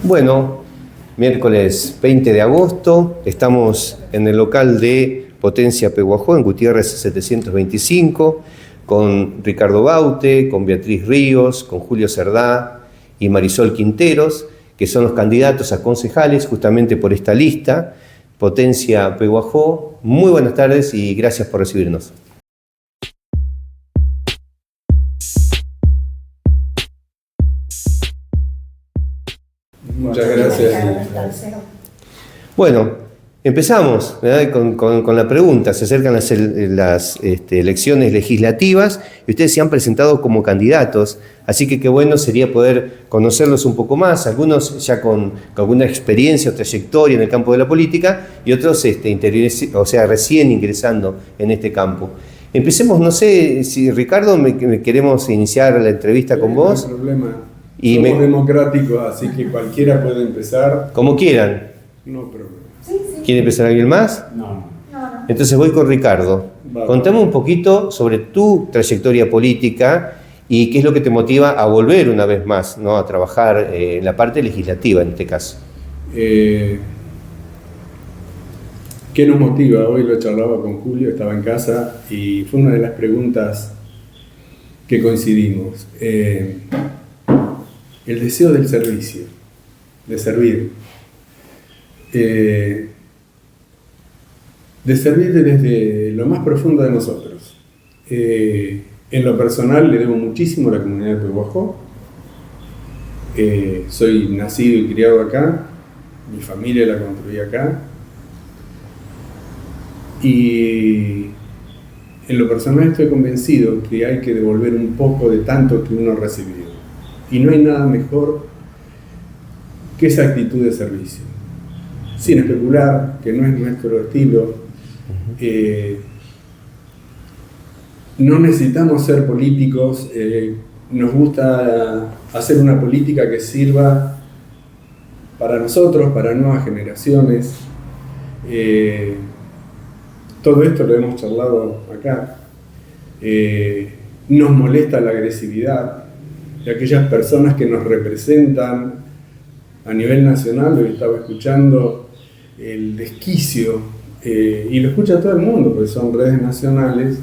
Bueno, miércoles 20 de agosto, estamos en el local de Potencia Pehuajó, en Gutiérrez 725, con Ricardo Baute, con Beatriz Ríos, con Julio Cerdá y Marisol Quinteros, que son los candidatos a concejales justamente por esta lista, Potencia Pehuajó. Muy buenas tardes y gracias por recibirnos. Muchas gracias. Bueno, empezamos, ¿verdad? Con la pregunta. Se acercan las elecciones legislativas y ustedes se han presentado como candidatos, así que qué bueno sería poder conocerlos un poco más, algunos ya con alguna experiencia o trayectoria en el campo de la política y otros recién ingresando en este campo. Empecemos, no sé si Ricardo, queremos iniciar la entrevista con vos. No hay problema. Somos democráticos, así que cualquiera puede empezar. Como quieran. No problema. ¿Quiere empezar alguien más? No. Entonces voy con Ricardo. Contame un poquito sobre tu trayectoria política y qué es lo que te motiva a volver una vez más, ¿no? A trabajar en la parte legislativa en este caso. ¿Qué nos motiva? Hoy lo charlaba con Julio, estaba en casa y fue una de las preguntas que coincidimos. El deseo del servicio, de servir. De servir desde lo más profundo de nosotros. En lo personal le debo muchísimo a la comunidad de Pehuajó. Soy nacido y criado acá, mi familia la construí acá. Y en lo personal estoy convencido que hay que devolver un poco de tanto que uno ha recibido. Y no hay nada mejor que esa actitud de servicio. Sin especular, que no es nuestro estilo. No necesitamos ser políticos, nos gusta hacer una política que sirva para nosotros, para nuevas generaciones. Todo esto lo hemos charlado acá. Nos molesta la agresividad de aquellas personas que nos representan a nivel nacional. Hoy estaba escuchando el desquicio, y lo escucha todo el mundo, porque son redes nacionales,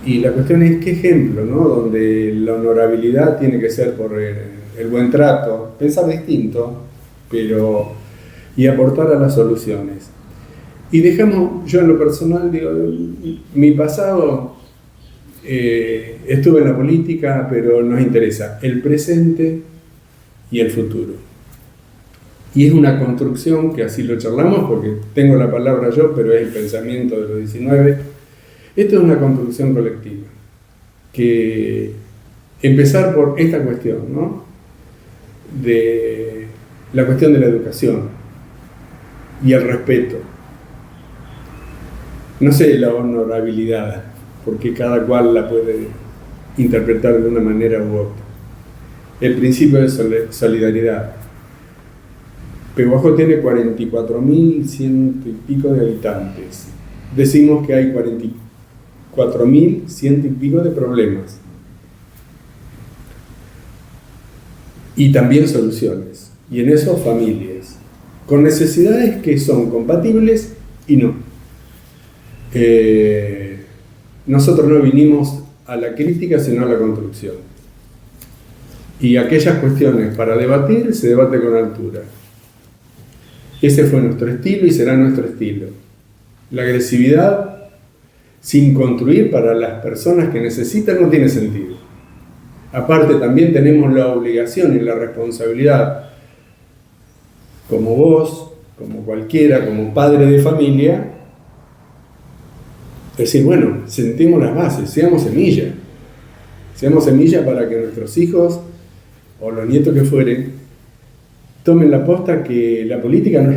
y la cuestión es qué ejemplo, ¿no? Donde la honorabilidad tiene que ser por el buen trato, pensar distinto, y aportar a las soluciones. Y dejamos, yo en lo personal, digo, mi pasado, estuve en la política, pero nos interesa el presente y el futuro. Y es una construcción que así lo charlamos, porque tengo la palabra yo, pero es el pensamiento de los 19. Esto es una construcción colectiva. Que empezar por esta cuestión, ¿no? De la cuestión de la educación y el respeto. No sé la honorabilidad, porque cada cual la puede interpretar de una manera u otra. El principio de solidaridad. Pehuajó tiene 44.100 y pico de habitantes. Decimos que hay 44.100 y pico de problemas. Y también soluciones. Y en eso familias. Con necesidades que son compatibles y no. Nosotros no vinimos a la crítica, sino a la construcción. Y aquellas cuestiones para debatir, se debate con altura. Ese fue nuestro estilo y será nuestro estilo. La agresividad sin construir para las personas que necesitan no tiene sentido. Aparte también tenemos la obligación y la responsabilidad, como vos, como cualquiera, como padre de familia, decir, bueno, sentemos las bases, seamos semilla. Seamos semilla para que nuestros hijos o los nietos que fueren tomen la posta que la política no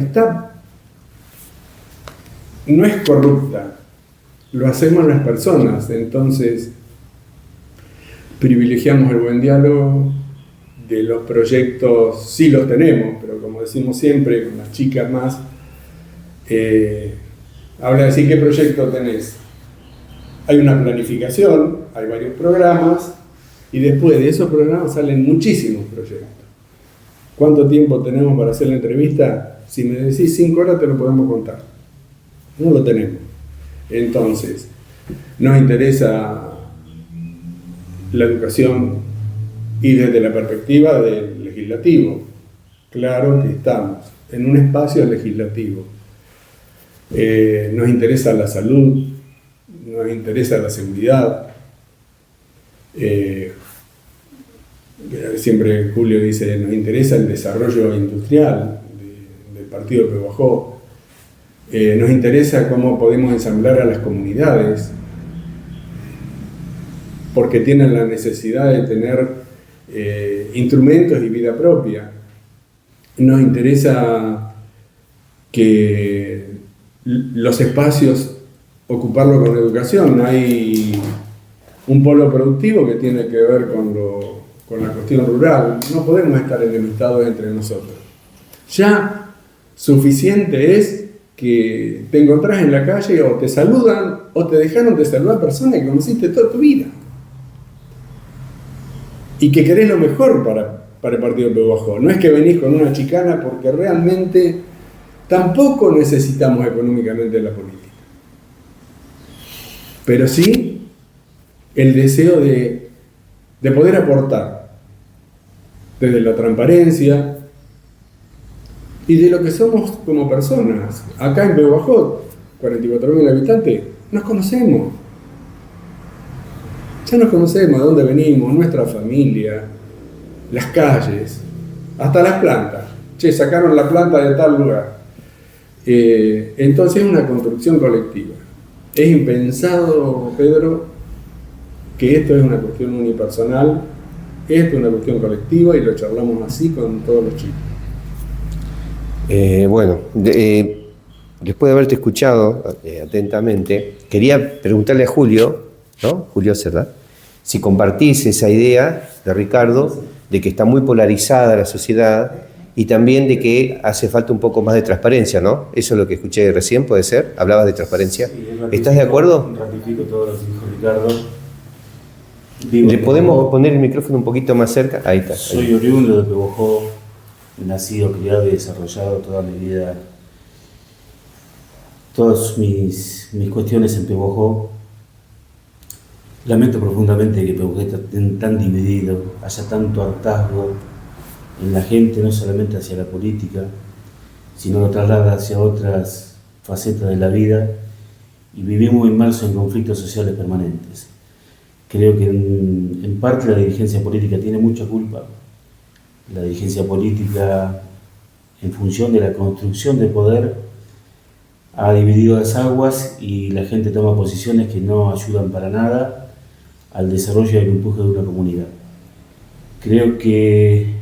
es corrupta, lo hacemos las personas. Entonces privilegiamos el buen diálogo. De los proyectos sí los tenemos, pero como decimos siempre con las chicas más, habla de decir qué proyecto tenés. Hay una planificación, hay varios programas y después de esos programas salen muchísimos proyectos. ¿Cuánto tiempo tenemos para hacer la entrevista? Si me decís 5 horas te lo podemos contar. No lo tenemos. Entonces, nos interesa la educación y desde la perspectiva del legislativo. Claro que estamos en un espacio legislativo. Nos interesa la salud, nos interesa la seguridad. Siempre Julio dice, nos interesa el desarrollo industrial del partido de Pehuajó. Nos interesa cómo podemos ensamblar a las comunidades, porque tienen la necesidad de tener instrumentos y vida propia. Nos interesa que los espacios, ocuparlo con educación. Hay un polo productivo que tiene que ver con la cuestión rural. No podemos estar enemistados entre nosotros. Ya suficiente es que te encontrás en la calle o te saludan o te dejaron de saludar personas que conociste toda tu vida y que querés lo mejor para el partido de Pehuajó. No es que venís con una chicana, porque realmente tampoco necesitamos económicamente la política, pero sí el deseo de poder aportar desde la transparencia y de lo que somos como personas. Acá en Pehuajó, 44.000 habitantes, nos conocemos. Ya nos conocemos de dónde venimos, nuestra familia, las calles, hasta las plantas. Che, sacaron la planta de tal lugar. Entonces es una construcción colectiva. Es impensado, Pedro, que esto es una cuestión unipersonal, esto es una cuestión colectiva y lo charlamos así con todos los chicos. Después de haberte escuchado atentamente, quería preguntarle a Julio, ¿no? Julio Cerdá, si compartís esa idea de Ricardo de que está muy polarizada la sociedad y también de que hace falta un poco más de transparencia, ¿no? Eso es lo que escuché recién, ¿puede ser? ¿Hablabas de transparencia? Sí, ¿Estás de acuerdo? Ratifico todo lo que dijo Ricardo. ¿Le podemos poner el micrófono un poquito más cerca? Ahí está. Soy oriundo de Pehuajó, nacido, criado y desarrollado toda mi vida. Todas mis cuestiones en Pehuajó. Lamento profundamente que Pehuajó esté tan dividido, haya tanto hartazgo en la gente, no solamente hacia la política, sino lo traslada hacia otras facetas de la vida y vivimos inmersos en conflictos sociales permanentes. Creo que en parte la dirigencia política tiene mucha culpa. La dirigencia política, en función de la construcción de poder, ha dividido las aguas y la gente toma posiciones que no ayudan para nada al desarrollo y al empuje de una comunidad. Creo que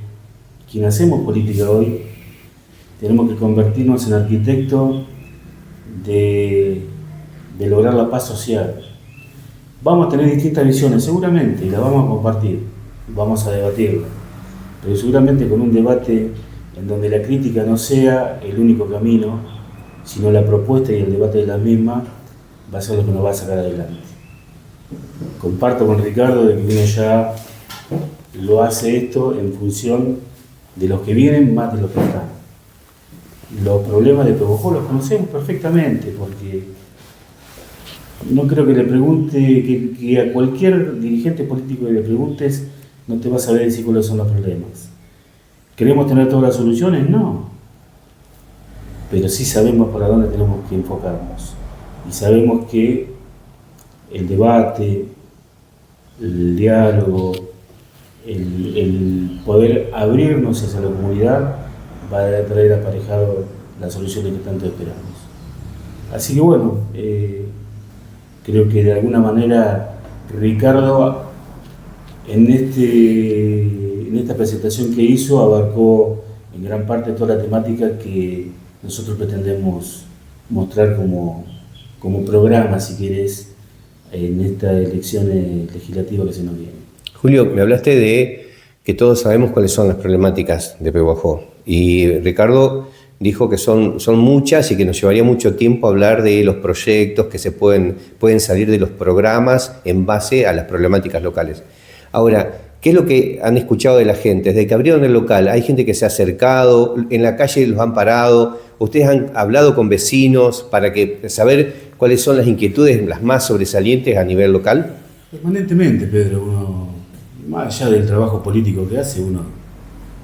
quienes hacemos política hoy tenemos que convertirnos en arquitectos de lograr la paz social. Vamos a tener distintas visiones, seguramente, y las vamos a compartir, vamos a debatirla, pero seguramente con un debate en donde la crítica no sea el único camino, sino la propuesta y el debate de la misma va a ser lo que nos va a sacar adelante. Comparto con Ricardo de que uno ya lo hace esto en función de los que vienen más de los que están. Los problemas de Pehuajó los conocemos perfectamente, porque no creo que le pregunte, que a cualquier dirigente político que le preguntes no te va a saber decir cuáles son los problemas. ¿Queremos tener todas las soluciones? No. Pero sí sabemos para dónde tenemos que enfocarnos. Y sabemos que el debate, el diálogo, el poder abrirnos hacia la comunidad va a traer aparejado las soluciones que tanto esperamos. Así que bueno, creo que de alguna manera Ricardo en esta presentación que hizo abarcó en gran parte toda la temática que nosotros pretendemos mostrar como programa, si querés, en esta elección legislativa que se nos viene. Julio, me hablaste de que todos sabemos cuáles son las problemáticas de Pehuajó y Ricardo dijo que son muchas y que nos llevaría mucho tiempo hablar de los proyectos que pueden salir de los programas en base a las problemáticas locales. Ahora, ¿qué es lo que han escuchado de la gente? Desde que abrieron el local, ¿hay gente que se ha acercado? ¿En la calle los han parado? ¿Ustedes han hablado con vecinos para saber cuáles son las inquietudes las más sobresalientes a nivel local? Permanentemente, Pedro, uno, más allá del trabajo político que hace, uno,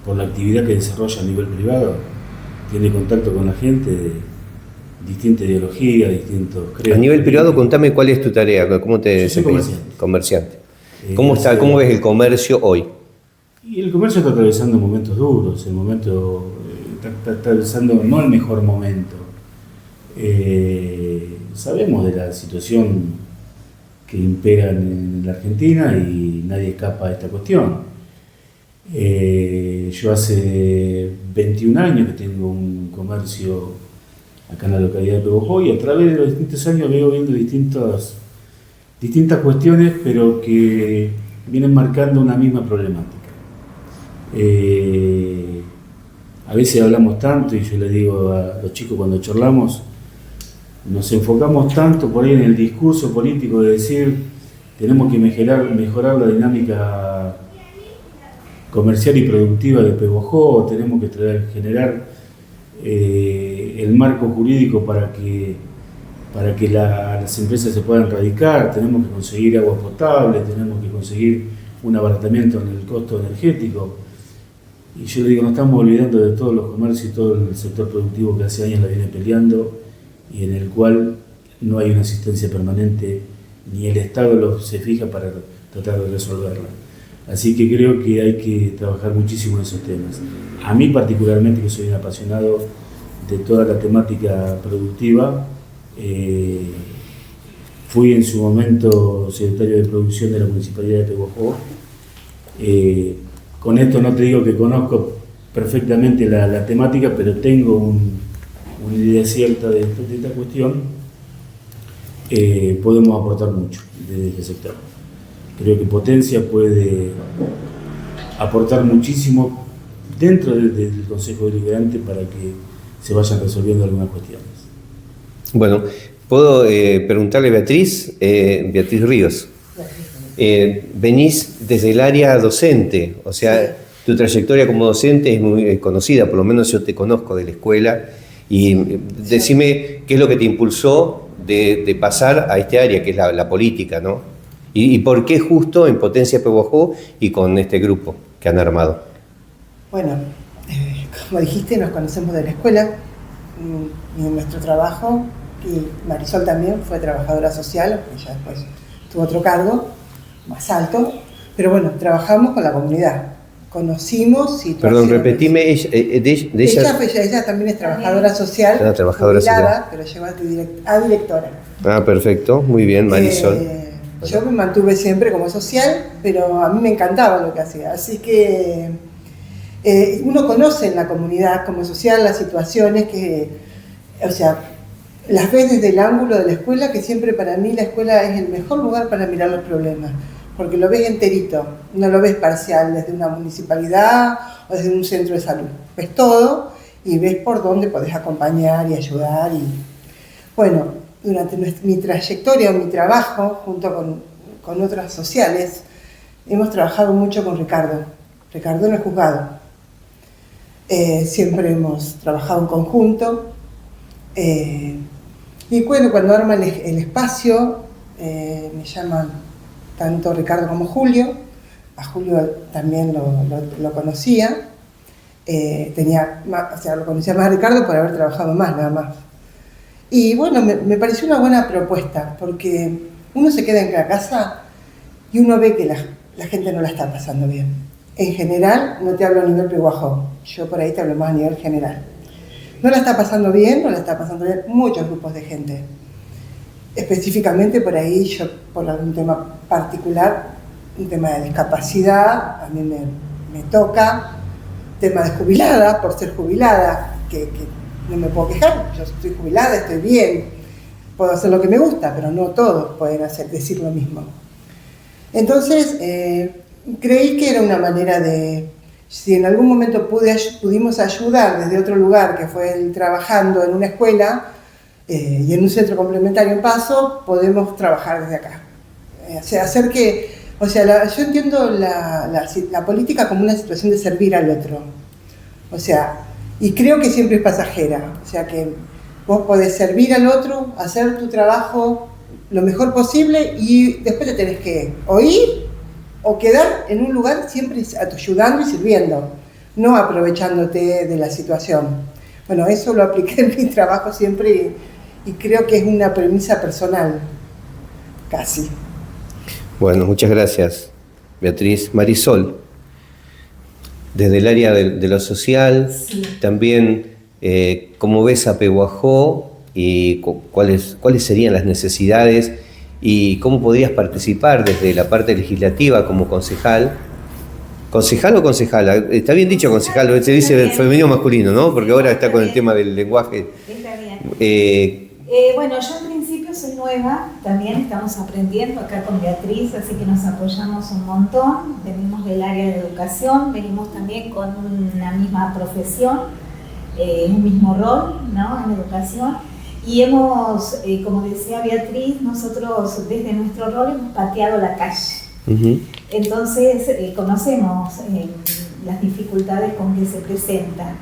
por la actividad que desarrolla a nivel privado, tiene contacto con la gente de distinta ideología, distintos credos. A nivel privado, contame cuál es tu tarea, cómo te desempeñas. Comerciante. ¿Cómo ves el comercio hoy? Y el comercio está atravesando momentos duros, está atravesando no el mejor momento. Sabemos de la situación que impera en la Argentina y nadie escapa de esta cuestión. Yo hace 21 años que tengo un comercio acá en la localidad de Pehuajó y a través de los distintos años veo viendo distintas cuestiones, pero que vienen marcando una misma problemática. A veces hablamos tanto, y yo le digo a los chicos cuando charlamos, nos enfocamos tanto por ahí en el discurso político de decir tenemos que mejorar la dinámica comercial y productiva de Pehuajó, tenemos que generar el marco jurídico para que las empresas se puedan radicar, tenemos que conseguir agua potable, tenemos que conseguir un abaratamiento en el costo energético. Y yo le digo, nos estamos olvidando de todos los comercios y todo el sector productivo que hace años la viene peleando y en el cual no hay una asistencia permanente, ni el Estado se fija para tratar de resolverla. Así que creo que hay que trabajar muchísimo en esos temas. A mí particularmente, que soy un apasionado de toda la temática productiva, fui en su momento secretario de producción de la Municipalidad de Pehuajó. Con esto no te digo que conozco perfectamente la temática, pero tengo una idea cierta de esta cuestión. Podemos aportar mucho desde este sector. Creo que Potencia puede aportar muchísimo dentro del Consejo Deliberante para que se vayan resolviendo algunas cuestiones. Bueno, puedo preguntarle a Beatriz Ríos. Venís desde el área docente, o sea, sí. Tu trayectoria como docente es muy conocida, por lo menos yo te conozco de la escuela, y decime qué es lo que te impulsó de pasar a este área, que es la política, ¿no? Y por qué justo en Potencia Pehuajó y con este grupo que han armado. Bueno, como dijiste, nos conocemos de la escuela y en nuestro trabajo, y Marisol también fue trabajadora social, ella después tuvo otro cargo más alto, pero bueno, trabajamos con la comunidad, conocimos situaciones. Perdón, repetime, ella también es trabajadora social, jubilada, pero llegó a directora. Ah, perfecto, muy bien, Marisol. Yo me mantuve siempre como social, pero a mí me encantaba lo que hacía, así que uno conoce en la comunidad como social las situaciones que, o sea, las ves desde el ángulo de la escuela, que siempre para mí la escuela es el mejor lugar para mirar los problemas, porque lo ves enterito, no lo ves parcial desde una municipalidad o desde un centro de salud. Ves todo y ves por dónde podés acompañar y ayudar. Bueno, durante mi trayectoria o mi trabajo, junto con otras sociales, hemos trabajado mucho con Ricardo en el juzgado. Siempre hemos trabajado en conjunto. Y bueno, cuando arman el espacio, me llaman tanto Ricardo como Julio. A Julio también lo conocía. Lo conocía más a Ricardo por haber trabajado más, nada más. Y bueno, me pareció una buena propuesta, porque uno se queda en la casa y uno ve que la gente no la está pasando bien. En general, no te hablo a nivel Pehuajó, yo por ahí te hablo más a nivel general. No la está pasando bien muchos grupos de gente. Específicamente por ahí, yo por algún tema particular, un tema de discapacidad, a mí me toca, tema de jubilada, por ser jubilada, que no me puedo quejar, yo estoy jubilada, estoy bien, puedo hacer lo que me gusta, pero no todos pueden decir lo mismo. Entonces, creí que era una manera de, si en algún momento pudimos ayudar desde otro lugar, que fue el trabajando en una escuela y en un centro complementario en Paso, podemos trabajar desde acá. O sea, hacer que O sea, yo entiendo la política como una situación de servir al otro. O sea, y creo que siempre es pasajera. O sea, que vos podés servir al otro, hacer tu trabajo lo mejor posible y después te tenés que o ir o quedar en un lugar siempre ayudando y sirviendo, no aprovechándote de la situación. Bueno, eso lo apliqué en mi trabajo siempre y creo que es una premisa personal, casi. Bueno, muchas gracias, Beatriz. Marisol, desde el área de lo social, Sí. también, ¿cómo ves a Pehuajó y cuáles serían las necesidades y cómo podrías participar desde la parte legislativa como concejal? ¿Concejal o concejala? Está bien dicho concejal, se dice femenino o masculino, ¿no? Porque ahora está con el tema del lenguaje. Está bien. Bueno, yo en principio soy nueva, también estamos aprendiendo acá con Beatriz, así que nos apoyamos un montón. Venimos del área de educación, venimos también con una misma profesión, un mismo rol, ¿no?, en educación. Y hemos, como decía Beatriz, nosotros desde nuestro rol hemos pateado la calle. Uh-huh. Entonces conocemos las dificultades con que se presentan.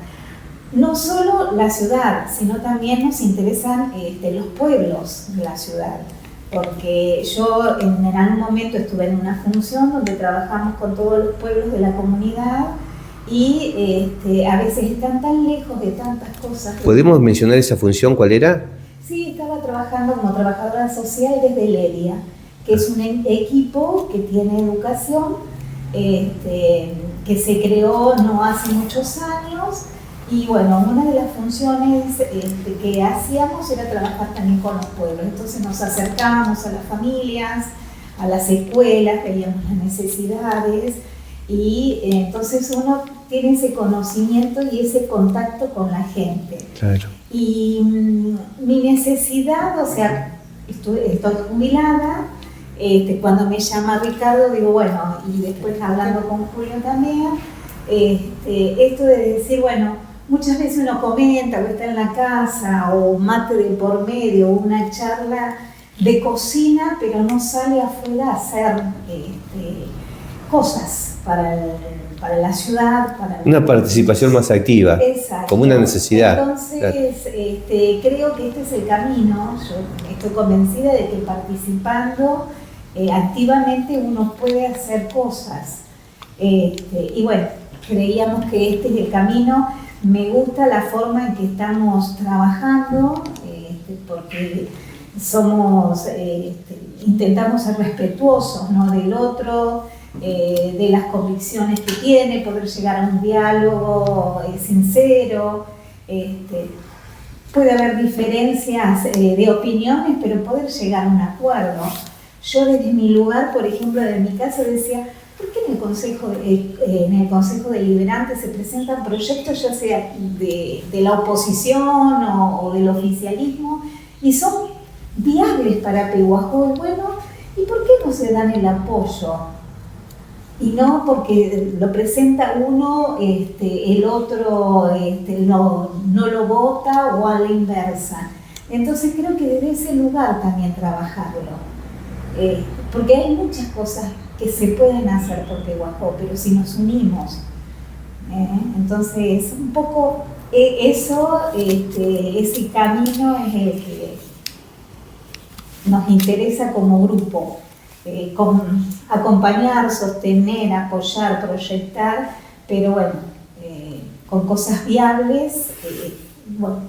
No solo la ciudad, sino también nos interesan los pueblos de la ciudad, porque yo en algún momento estuve en una función donde trabajamos con todos los pueblos de la comunidad y a veces están tan lejos de tantas cosas. ¿Podemos mencionar esa función? ¿Cuál era? Sí, estaba trabajando como trabajadora social desde Ledia, que es un equipo que tiene educación, que se creó no hace muchos años. Y bueno, una de las funciones que hacíamos era trabajar también con los pueblos. Entonces nos acercábamos a las familias, a las escuelas, veíamos las necesidades y entonces uno tiene ese conocimiento y ese contacto con la gente. Claro. Y mi necesidad, o sea, estoy jubilada, cuando me llama Ricardo digo, bueno, y después hablando con Julio también, esto de decir, bueno, muchas veces uno comenta o está en la casa o mate de por medio o una charla de cocina, pero no sale afuera a hacer cosas para la ciudad. Una participación más activa. Exacto. Como una necesidad. Entonces, claro. Creo que este es el camino. Yo estoy convencida de que participando activamente uno puede hacer cosas. Y bueno, creíamos que este es el camino. Me gusta la forma en que estamos trabajando, porque intentamos ser respetuosos, ¿no?, del otro, de las convicciones que tiene, poder llegar a un diálogo sincero. Puede haber diferencias de opiniones, pero poder llegar a un acuerdo. Yo desde mi lugar, por ejemplo, de mi casa decía, ¿por qué en el Consejo Deliberante se presentan proyectos ya sea de la oposición o del oficialismo y son viables para Pehuajó? Bueno, ¿y por qué no se dan el apoyo? Y no porque lo presenta uno, el otro no lo vota o a la inversa. Entonces creo que desde ese lugar también trabajarlo. Porque hay muchas cosas que se pueden hacer por Pehuajó, pero si nos unimos. Entonces, un poco ese camino es el que nos interesa como grupo. Acompañar, sostener, apoyar, proyectar, pero bueno, con cosas viables. Bueno.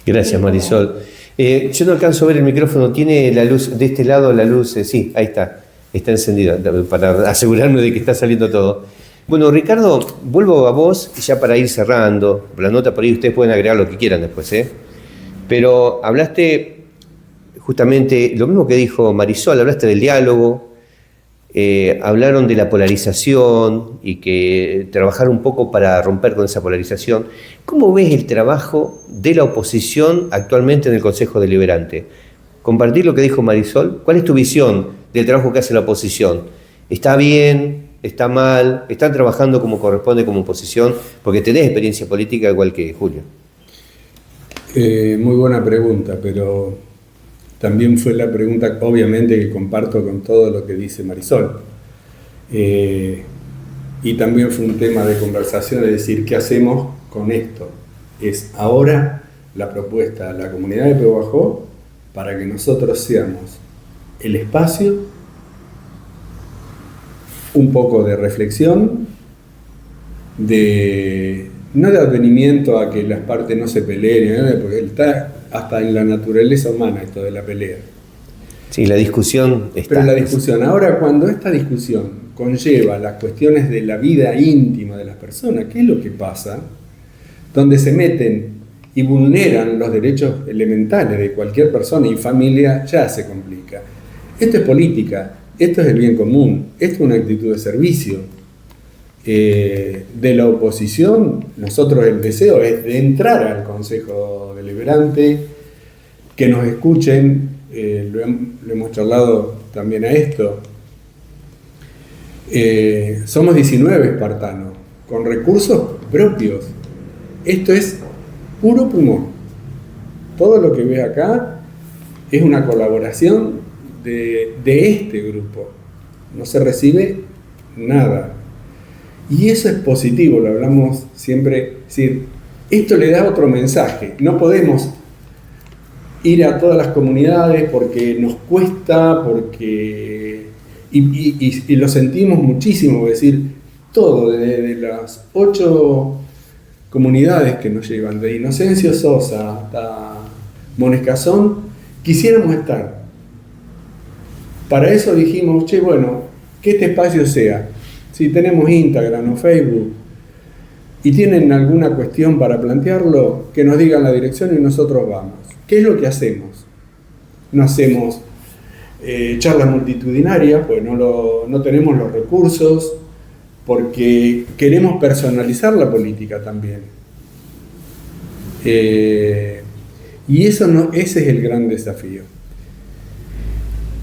Gracias, Marisol. Yo no alcanzo a ver el micrófono, tiene la luz, de este lado la luz, sí, ahí está encendida, para asegurarme de que está saliendo todo. Bueno, Ricardo, vuelvo a vos, ya para ir cerrando, la nota por ahí ustedes pueden agregar lo que quieran después, pero hablaste justamente lo mismo que dijo Marisol, hablaste del diálogo, hablaron de la polarización y que trabajar un poco para romper con esa polarización. ¿Cómo ves el trabajo de la oposición actualmente en el Consejo Deliberante? Compartir lo que dijo Marisol. ¿Cuál es tu visión del trabajo que hace la oposición? ¿Está bien? ¿Está mal? ¿Están trabajando como corresponde como oposición? Porque tenés experiencia política igual que Julio. Muy buena pregunta, pero también fue la pregunta, obviamente, que comparto con todo lo que dice Marisol. Y también fue un tema de conversación, es decir, ¿qué hacemos con esto? Es ahora la propuesta de la comunidad de Pehuajó para que nosotros seamos el espacio, un poco de reflexión, no de advenimiento a que las partes no se peleen, ¿no? Porque está hasta en la naturaleza humana esto de la pelea. Sí, la discusión está. Pero la discusión, ahora cuando esta discusión conlleva las cuestiones de la vida íntima de las personas, ¿qué es lo que pasa? Donde se meten y vulneran los derechos elementales de cualquier persona y familia, ya se complica. Esto es política, esto es el bien común, esto es una actitud de servicio. De la oposición, nosotros el deseo es de entrar al Consejo Deliberante, que nos escuchen, lo hemos charlado también a esto. Somos 19 espartanos, con recursos propios. Esto es puro pulmón. Todo lo que ves acá es una colaboración de este grupo. No se recibe nada. Y eso es positivo, lo hablamos siempre. Es decir, esto le da otro mensaje. No podemos ir a todas las comunidades porque nos cuesta, y lo sentimos muchísimo. Es decir, todo, desde las 8 comunidades que nos llevan, de Inocencio Sosa hasta Monescazón, quisiéramos estar. Para eso dijimos, che, bueno, que este espacio sea, si tenemos Instagram o Facebook y tienen alguna cuestión para plantearlo, que nos digan la dirección y nosotros vamos. ¿Qué es lo que hacemos? No hacemos charlas multitudinarias, pues no tenemos los recursos, porque queremos personalizar la política también. Y ese es el gran desafío.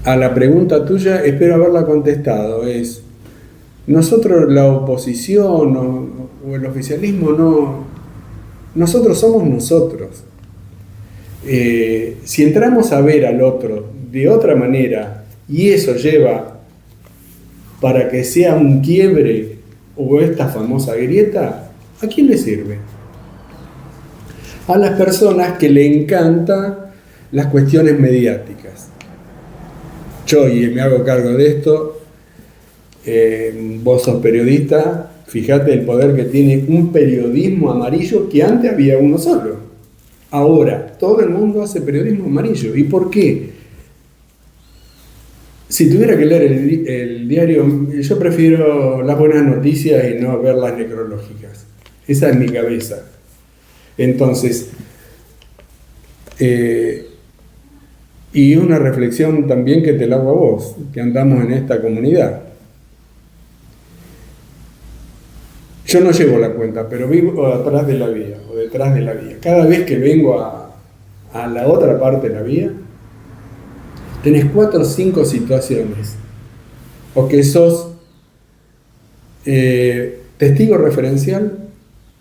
A la pregunta tuya, espero haberla contestado, es, nosotros la oposición o el oficialismo nosotros somos nosotros. Si entramos a ver al otro de otra manera y eso lleva para que sea un quiebre o esta famosa grieta, ¿a quién le sirve? A las personas que le encantan las cuestiones mediáticas. Yo, y me hago cargo de esto, vos sos periodista, fíjate el poder que tiene un periodismo amarillo que antes había uno solo. Ahora, todo el mundo hace periodismo amarillo. ¿Y por qué? Si tuviera que leer el diario, yo prefiero las buenas noticias y no ver las necrológicas. Esa es mi cabeza. Entonces, y una reflexión también que te la hago a vos, que andamos en esta comunidad. Yo no llevo la cuenta, pero vivo atrás de la vía o detrás de la vía. Cada vez que vengo a la otra parte de la vía, tenés 4 o 5 situaciones. O que sos testigo referencial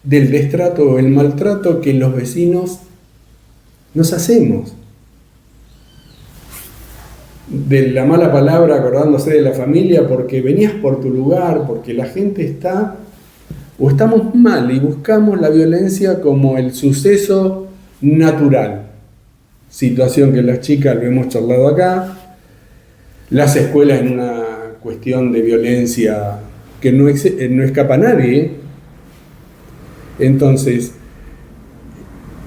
del destrato o el maltrato que los vecinos nos hacemos. De la mala palabra acordándose de la familia porque venías por tu lugar, porque la gente está... O estamos mal y buscamos la violencia como el suceso natural. Situación que las chicas lo hemos charlado acá. Las escuelas en una cuestión de violencia que no escapa a nadie. Entonces,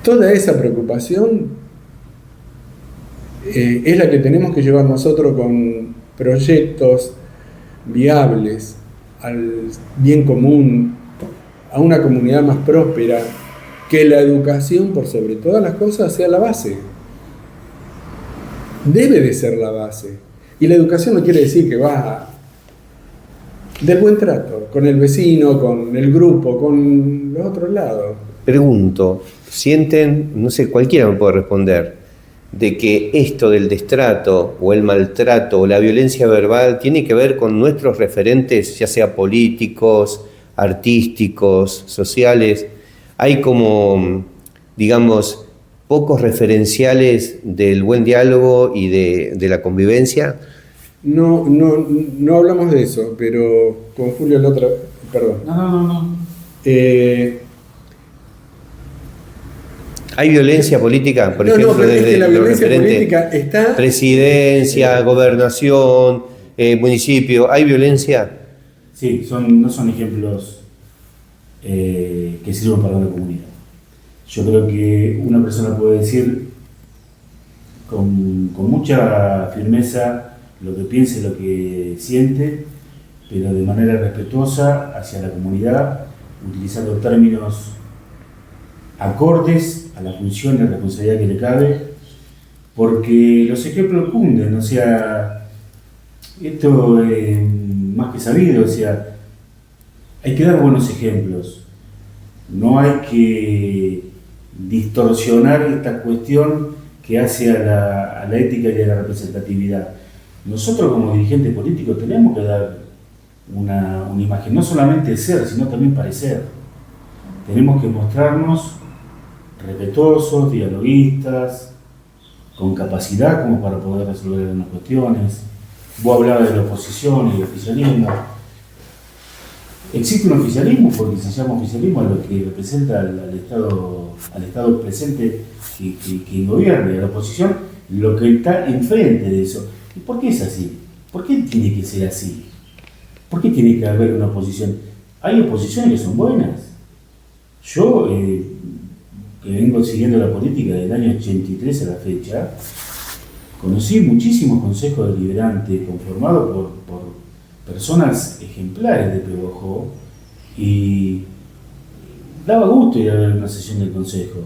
toda esa preocupación es la que tenemos que llevar nosotros con proyectos viables al bien común, a una comunidad más próspera, que la educación, por sobre todas las cosas, sea la base. Debe de ser la base. Y la educación no quiere decir que va del buen trato, con el vecino, con el grupo, con los otros lados. Pregunto, ¿sienten, no sé, cualquiera me puede responder, de que esto del destrato o el maltrato o la violencia verbal tiene que ver con nuestros referentes, ya sea políticos, artísticos, sociales? Hay como, digamos, pocos referenciales del buen diálogo y de la convivencia. no hablamos de eso, pero con Julio la otra... Perdón. No. ¿Hay violencia política? Por No, ejemplo, pero es desde que la lo violencia referente política está... presidencia, gobernación, municipio, ¿hay violencia? Sí, no son ejemplos que sirvan para una comunidad. Yo creo que una persona puede decir con mucha firmeza lo que piensa y lo que siente, pero de manera respetuosa hacia la comunidad, utilizando términos acordes a la función y la responsabilidad que le cabe, porque los ejemplos cunden, o sea, esto es más que sabido, o sea, hay que dar buenos ejemplos, no hay que distorsionar esta cuestión que hace a la ética y a la representatividad. Nosotros como dirigentes políticos tenemos que dar una imagen, no solamente de ser, sino también parecer. Tenemos que mostrarnos respetuosos, dialoguistas, con capacidad como para poder resolver algunas cuestiones. Vos hablabas de la oposición y el oficialismo. Existe un oficialismo porque se llama oficialismo a lo que representa al Estado presente que gobierna, y a la oposición lo que está enfrente de eso. ¿Y por qué es así? ¿Por qué tiene que ser así? ¿Por qué tiene que haber una oposición? Hay oposiciones que son buenas. Yo, que vengo siguiendo la política del año 83 a la fecha, conocí muchísimos consejos deliberantes conformados por personas ejemplares de Pehuajó, y daba gusto ir a ver una sesión del consejo,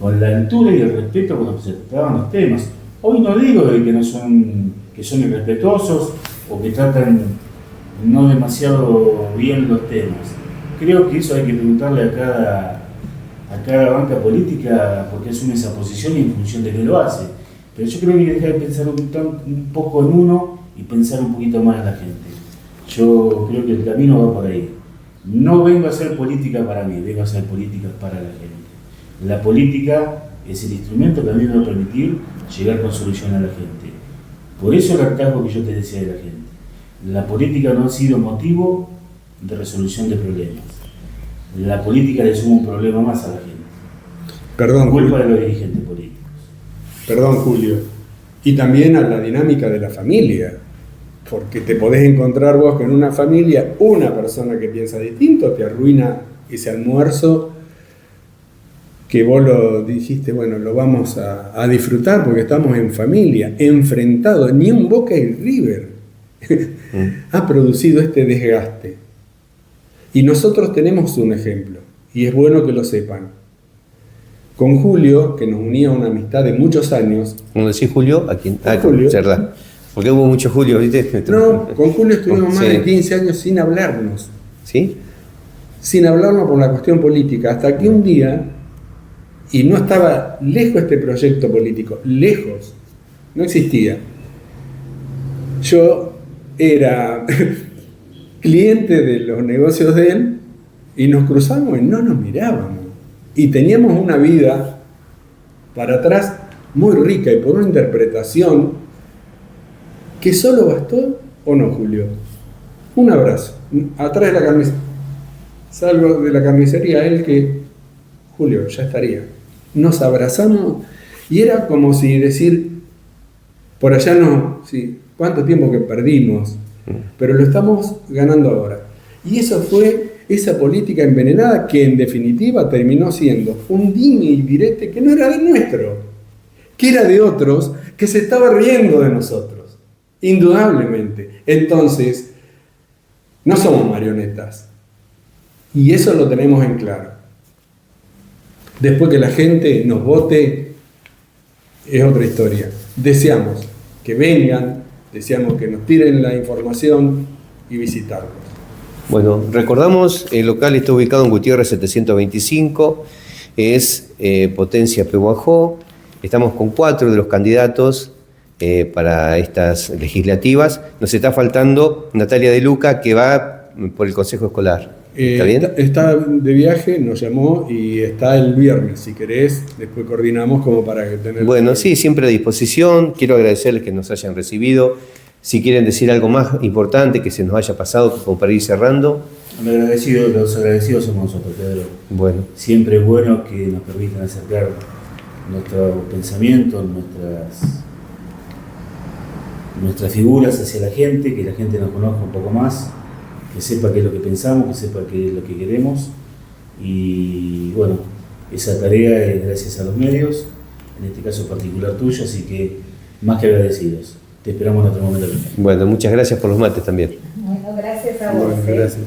con la altura y el respeto cuando se trataban los temas. Hoy no digo que son irrespetuosos o que tratan no demasiado bien los temas. Creo que eso hay que preguntarle a cada banca política por qué asume esa posición y en función de qué lo hace. Pero yo creo que hay que dejar de pensar un poco en uno y pensar un poquito más en la gente. Yo creo que el camino va por ahí. No vengo a hacer política para mí, vengo a hacer política para la gente. La política es el instrumento que a mí me va a permitir llegar con solución a la gente. Por eso el hartazgo que yo te decía de la gente. La política no ha sido motivo de resolución de problemas. La política le suma un problema más a la gente. Perdón, Culpa de los dirigentes políticos. Perdón, Julio. Y también a la dinámica de la familia. Porque te podés encontrar vos con una familia, una persona que piensa distinto, te arruina ese almuerzo que vos lo dijiste, bueno, lo vamos a disfrutar porque estamos en familia, enfrentados. Ni un Boca y River ha producido este desgaste. Y nosotros tenemos un ejemplo, y es bueno que lo sepan. Con Julio, que nos unía una amistad de muchos años. Cuando decís Julio, ¿a quién? Con Julio. Cerda. Porque hubo mucho Julio, ¿viste? No, con Julio estuvimos más Sí. de 15 años sin hablarnos. ¿Sí? Sin hablarnos por la cuestión política, hasta que un día, y no estaba lejos este proyecto político, lejos, no existía. Yo era cliente de los negocios de él y nos cruzamos y no nos mirábamos. Y teníamos una vida para atrás muy rica y por una interpretación que solo bastó, ¿o no, Julio? Un abrazo, atrás de la camisa. Salgo de la carnicería, él que, Julio, ya estaría. Nos abrazamos y era como si decir, por allá no, sí, cuánto tiempo que perdimos, pero lo estamos ganando ahora. Y eso fue esa política envenenada que en definitiva terminó siendo un dime y direte que no era de nuestro, que era de otros, que se estaba riendo de nosotros, indudablemente. Entonces, no somos marionetas. Y eso lo tenemos en claro. Después que la gente nos vote, es otra historia. Deseamos que vengan, deseamos que nos tiren la información y visitarlos. Bueno, recordamos, el local está ubicado en Gutiérrez 725, es Potencia Pehuajó. Estamos con 4 de los candidatos para estas legislativas. Nos está faltando Natalia De Luca, que va por el Consejo Escolar. ¿Está bien? Está de viaje, nos llamó y está el viernes, si querés, después coordinamos como para que tener... Bueno, sí, siempre a disposición. Quiero agradecerles que nos hayan recibido. Si quieren decir algo más importante que se nos haya pasado, como para ir cerrando. Los agradecidos somos nosotros, Pedro. Bueno, Siempre es bueno que nos permitan acercar nuestros pensamientos, nuestras figuras hacia la gente, que la gente nos conozca un poco más, que sepa qué es lo que pensamos, que sepa qué es lo que queremos. Y bueno, esa tarea es gracias a los medios, en este caso particular tuyo, así que más que agradecidos. Te esperamos en otro momento. bueno, muchas gracias por los mates también. Bueno, gracias a vos. Bueno, gracias.